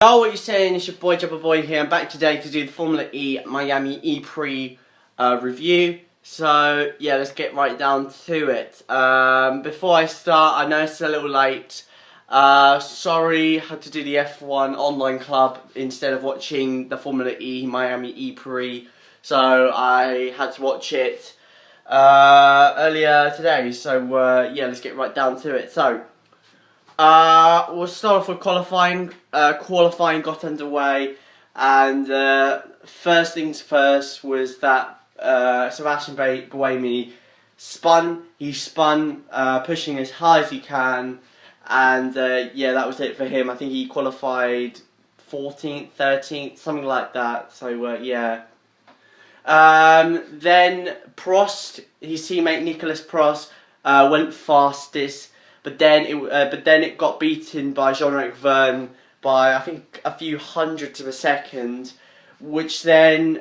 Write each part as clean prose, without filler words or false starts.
Oh, what you saying? It's your boy Jabba Boy here. I'm back today to do the Formula E Miami EPrix review. So yeah, let's get right down to it. Before I start, I know it's a little late. Sorry, had to do the F1 online club instead of watching the Formula E Miami EPrix. So I had to watch it earlier today. So yeah, let's get right down to it. So. We'll start off with qualifying. Qualifying got underway, and first things first was that Sebastian Buemi spun. He spun, pushing as high as he can, and yeah, that was it for him. I think he qualified 14th, 13th, something like that. So yeah. Then Prost, his teammate Nicolas Prost, went fastest. But then it got beaten by Jean-Eric Vergne by I think a few hundredths of a second, which then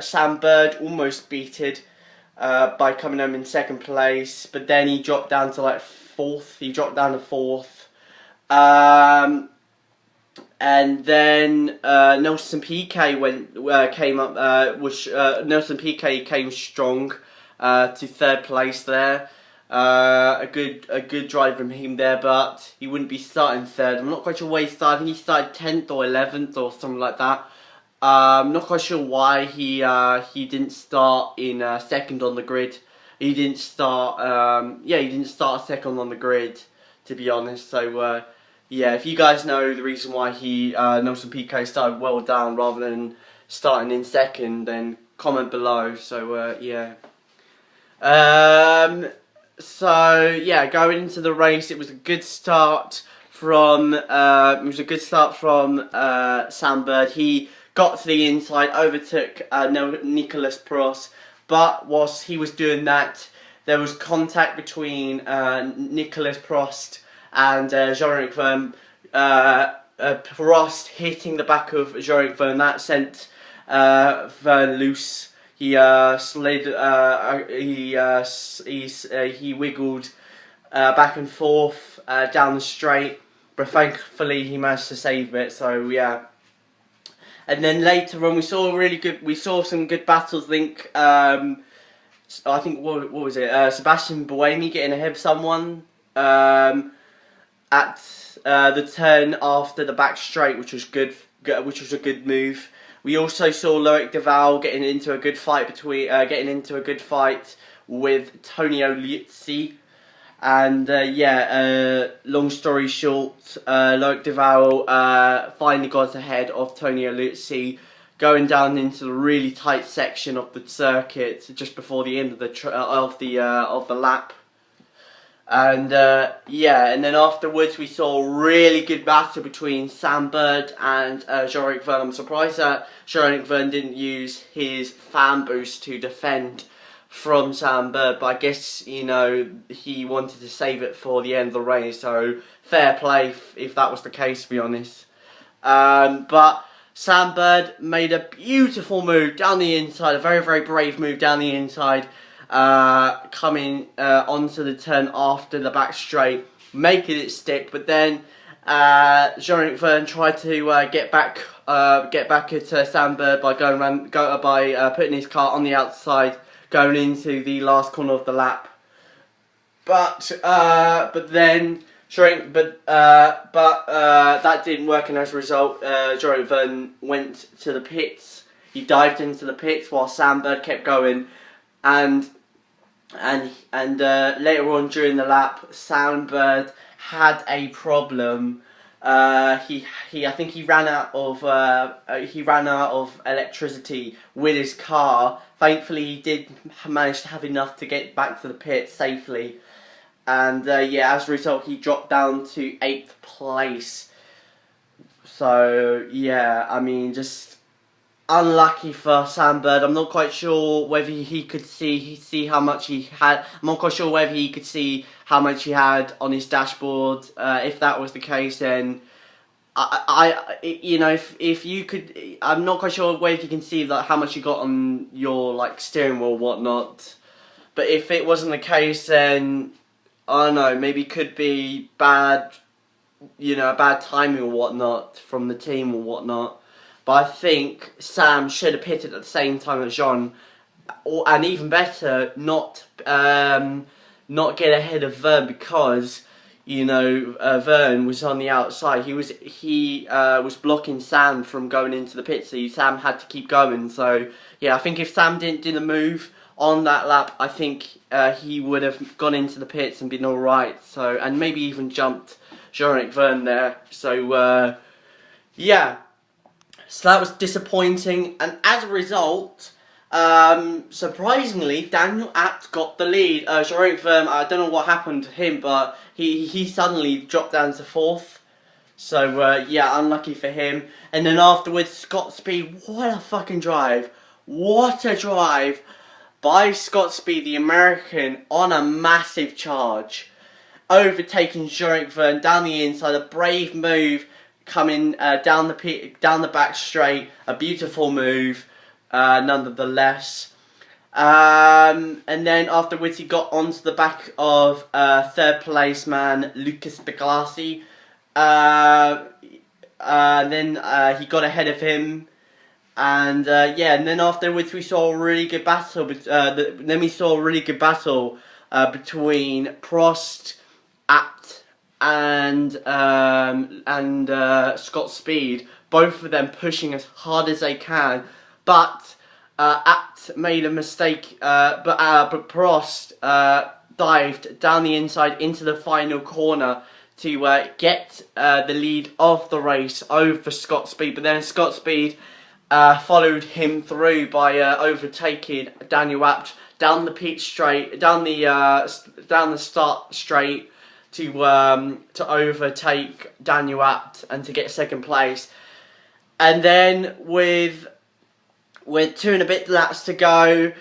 Sam Bird almost beat it by coming home in second place. But then he dropped down to like fourth. He dropped down to fourth, and then Nelson Piquet Nelson Piquet came strong to third place there. A good drive from him there, but he wouldn't be starting third. I'm not quite sure where he started. I think he started 10th or 11th or something like that. I'm not quite sure why he didn't start in second on the grid. He didn't start. Yeah, he didn't start second on the grid, to be honest. So yeah, if you guys know the reason why Nelson Piquet started well down rather than starting in second, then comment below. So yeah. So yeah, going into the race, it was a good start from Sam Bird. He got to the inside, overtook Nicolas Prost, but whilst he was doing that, there was contact between Nicolas Prost and Jean-Eric Vergne. Prost hitting the back of Jean-Eric Vergne, that sent Vergne loose. He slid. He wiggled back and forth down the straight, but thankfully he managed to save it. So yeah. And then later on, we saw some good battles. I think what was it? Sebastian Buemi getting ahead of someone at the turn after the back straight, which was good. Which was a good move. We also saw Loic Duval getting into a good fight with Tonio Liuzzi, and yeah, long story short, Loic Duval finally got ahead of Tonio Liuzzi, going down into the really tight section of the circuit just before the end of the lap. And yeah, and then afterwards we saw a really good battle between Sam Bird and Jean-Eric Vergne. I'm surprised that Jean-Eric Vergne didn't use his fan boost to defend from Sam Bird, but I guess, you know, he wanted to save it for the end of the race, so fair play if that was the case, to be honest. But Sam Bird made a beautiful move down the inside, a very, very brave move down the inside, coming onto the turn after the back straight, making it stick. But then Jean-Eric Vergne tried to get back at Sam Bird by putting his car on the outside, going into the last corner of the lap. But then that didn't work, and as a result, Jean-Eric Vergne went to the pits. He dived into the pits while Sam Bird kept going. And later on during the lap, Sam Bird had a problem. I think he ran out of electricity with his car. Thankfully, he did manage to have enough to get back to the pit safely. And yeah, as a result, he dropped down to 8th place. So yeah, I mean, just unlucky for Sam Bird. I'm not quite sure whether he could see how much he had. I'm not quite sure whether he could see how much he had on his dashboard. If that was the case, then you know, if you could, I'm not quite sure whether you can see like how much you got on your like steering wheel, whatnot. But if it wasn't the case, then I don't know. Maybe it could be bad bad timing or whatnot from the team or whatnot. But I think Sam should have pitted at the same time as Jean, and even better, not get ahead of Vern, because Vern was on the outside. He was blocking Sam from going into the pit, so Sam had to keep going. So yeah, I think if Sam didn't do the move on that lap, I think he would have gone into the pits and been all right. So, and maybe even jumped Jean-Eric Vern there. So yeah, so that was disappointing, and as a result, surprisingly, Daniel Abt got the lead. Jean-Eric Vern, I don't know what happened to him, but he suddenly dropped down to 4th. So yeah, unlucky for him. And then afterwards, Scott Speed, what a fucking drive! What a drive by Scott Speed, the American, on a massive charge, overtaking Jean-Eric Vern down the inside. A brave move, coming down the back straight. A beautiful move, nonetheless. And then afterwards, he got onto the back of 3rd place man Lucas Biglasi. Then he got ahead of him, and yeah. And then afterwards, we saw a really good battle. Between Prost, Abt, and Scott Speed. Both of them pushing as hard as they can, but Abt made a mistake. But Prost dived down the inside into the final corner to get the lead of the race over Scott Speed. But then Scott Speed followed him through by overtaking Daniel Abt down the pit straight, down the start straight, to overtake Daniel Abt and to get 2nd place. And then with 2 and a bit laps to go,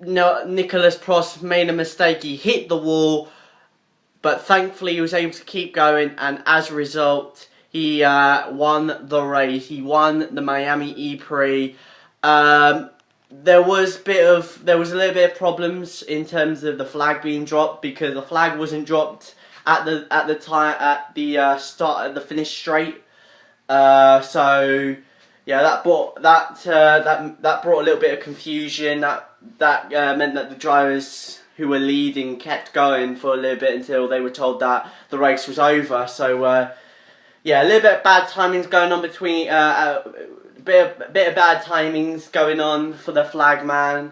Nicolas Prost made a mistake. He hit the wall, but thankfully he was able to keep going, and as a result, he won the race. He won the Miami EPrix. There was a little bit of problems in terms of the flag being dropped, because the flag wasn't dropped at the start at the finish straight. So yeah, that brought a little bit of confusion. That meant that the drivers who were leading kept going for a little bit until they were told that the race was over. So yeah, a little bit of bad timings going on between a bit of bad timings going on for the flag man.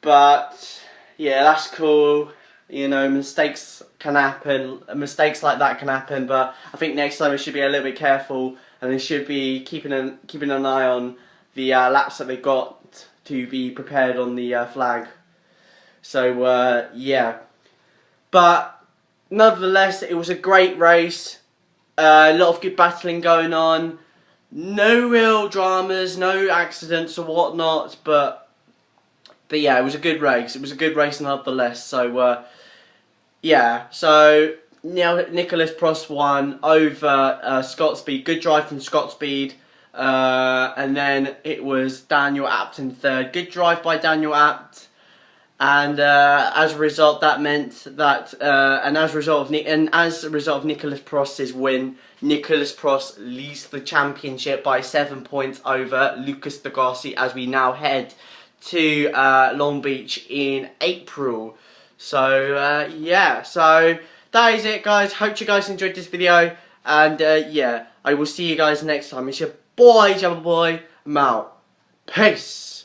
But yeah, that's cool. Mistakes can happen. Mistakes like that can happen. But I think next time we should be a little bit careful, and they should be keeping an eye on the laps that they've got to be prepared on the flag. So yeah, but nonetheless, it was a great race. A lot of good battling going on. No real dramas, no accidents or whatnot. But yeah, it was a good race. It was a good race nonetheless. So yeah, so now Nicolas Prost won over Scott Speed. Good drive from Scott Speed. And then it was Daniel Abt in 3rd. Good drive by Daniel Abt. And as a result, that meant that, as a result of Nicolas Prost's win, Nicolas Prost leads the championship by 7 points over Lucas Biglasi, as we now head to Long Beach in April. So yeah, so that is it, guys. Hope you guys enjoyed this video, and yeah, I will see you guys next time. It's your boy, Jabba Boy, I'm out. Peace.